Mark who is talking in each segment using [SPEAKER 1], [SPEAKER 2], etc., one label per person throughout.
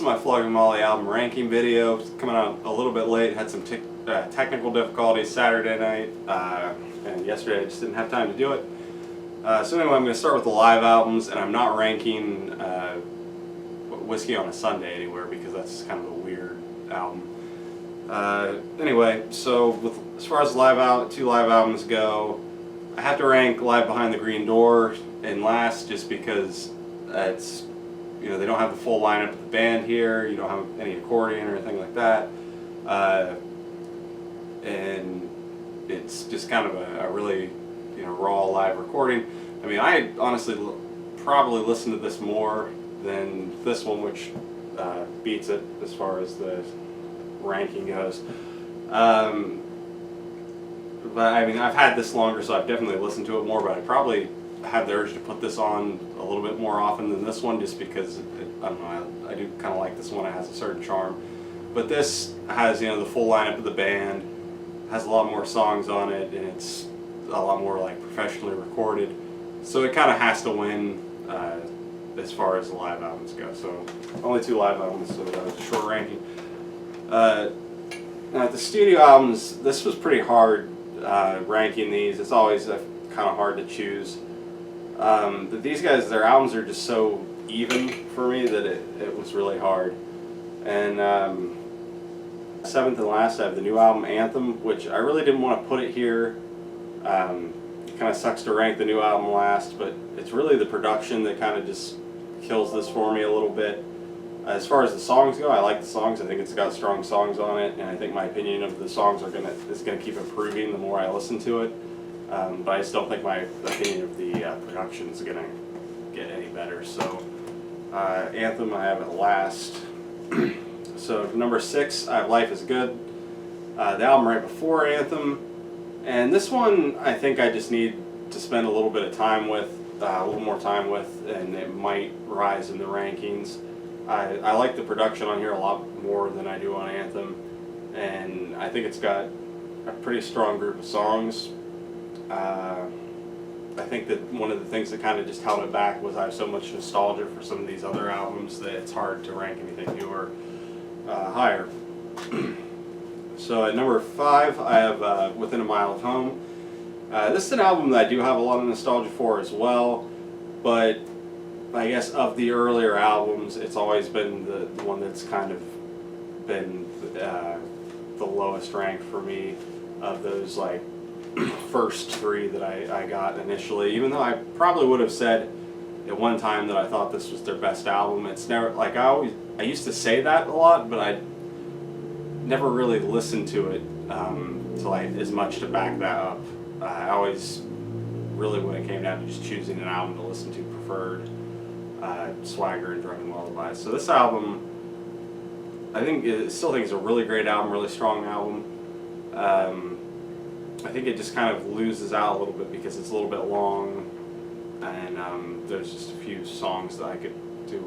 [SPEAKER 1] my Flogging Molly album ranking video. It's coming out a little bit late, had some technical difficulties Saturday night, and yesterday I just didn't have time to do it. So anyway, I'm going to start with the live albums, and I'm not ranking Whiskey on a Sunday anywhere because that's kind of a weird album. Anyway, so as far as two live albums go, I have to rank Live Behind the Green Door in last just because it's, they don't have the full lineup of the band here. You don't have any accordion or anything like that, and it's just kind of a really raw live recording. I mean, I honestly probably listened to this more than this one, which beats it as far as the ranking goes. But I mean, I've had this longer, so I've definitely listened to it more, but I probably have the urge to put this on a little bit more often than this one, just because I don't know, I do kind of like this one. It has a certain charm, but this has the full lineup of the band, has a lot more songs on it, and it's a lot more like professionally recorded, so it kind of has to win as far as the live albums go. So only two live albums, so that was a short ranking. Now the studio albums, this was pretty hard ranking these. It's always kind of hard to choose. But these guys, their albums are just so even for me that it was really hard. And seventh and last, I have the new album Anthem, which I really didn't want to put it here. It kind of sucks to rank the new album last, but it's really the production that kind of just kills this for me a little bit. As far as the songs go, I like the songs. I think it's got strong songs on it, and I think my opinion of the songs is gonna keep improving the more I listen to it. But I just don't think my opinion of the production is gonna get any better. So Anthem, I have it last. So number 6, I have Life Is Good, the album right before Anthem, and this one I think I just need to spend a little bit of time with, a little more time with, and it might rise in the rankings. I like the production on here a lot more than I do on Anthem, and I think it's got a pretty strong group of songs. I think that one of the things that kind of just held it back was I have so much nostalgia for some of these other albums that it's hard to rank anything new or higher. So at number 5, I have Within a Mile of Home. This is an album that I do have a lot of nostalgia for as well, but I guess of the earlier albums, it's always been the one that's kind of been the lowest ranked for me of those like first 3 that I got initially. Even though I probably would have said at one time that I thought this was their best album, it's never like I used to say that a lot, but I never really listened to it to like as much to back that up. I always really, when it came down to just choosing an album to listen to, preferred Swagger and Drunken Lullabies. So this album, I still think it's a really great album, really strong album. I think it just kind of loses out a little bit because it's a little bit long, and there's just a few songs that I could do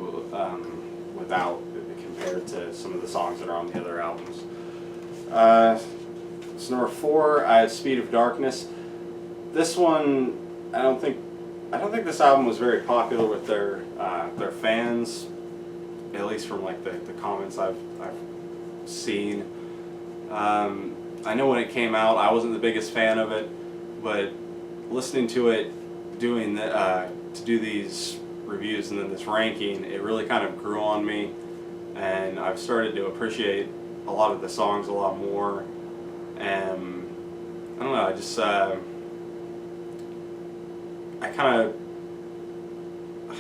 [SPEAKER 1] without compared to some of the songs that are on the other albums. So number 4, I have Speed of Darkness. This one, I don't think this album was very popular with their fans, at least from like the comments I've seen. I know when it came out, I wasn't the biggest fan of it, but listening to it, to do these reviews and then this ranking, it really kind of grew on me, and I've started to appreciate a lot of the songs a lot more. And I don't know, I just I kind of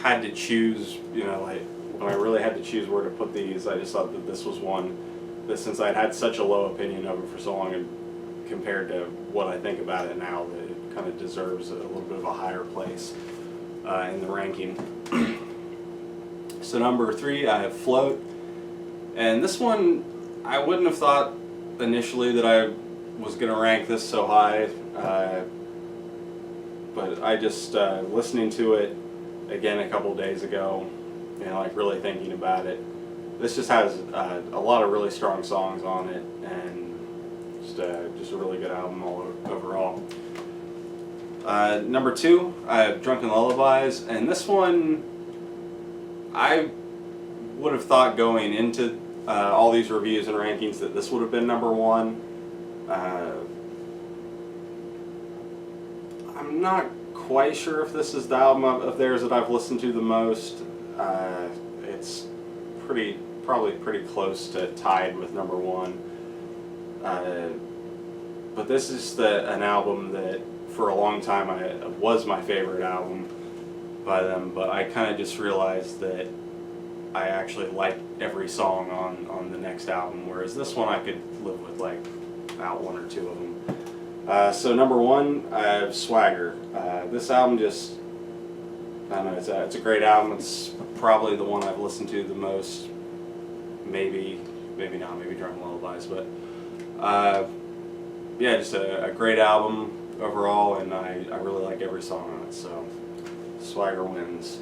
[SPEAKER 1] had to choose, like when I really had to choose where to put these, I just thought that this was one that, since I'd had such a low opinion of it for so long, and compared to what I think about it now, that it kind of deserves a little bit of a higher place in the ranking. So number 3, I have Float, and this one I wouldn't have thought initially that I was going to rank this so high. But I just, listening to it again a couple days ago, like really thinking about it, this just has a lot of really strong songs on it, and just a really good album overall. Number 2, I have Drunken Lullabies, and this one I would have thought going into all these reviews and rankings that this would have been number one. I'm not quite sure if this is the album of theirs that I've listened to the most. It's probably pretty close to tied with number one. But this is an album that for a long time was my favorite album by them, but I kind of just realized that I actually like every song on the next album, whereas this one I could live with like about one or two of them. So number one, I have Swagger. This album just, I don't know, it's a great album. It's probably the one I've listened to the most. Maybe not, maybe Drunk Lullabies, but yeah, just a great album overall, and I really like every song on it, so Swagger wins.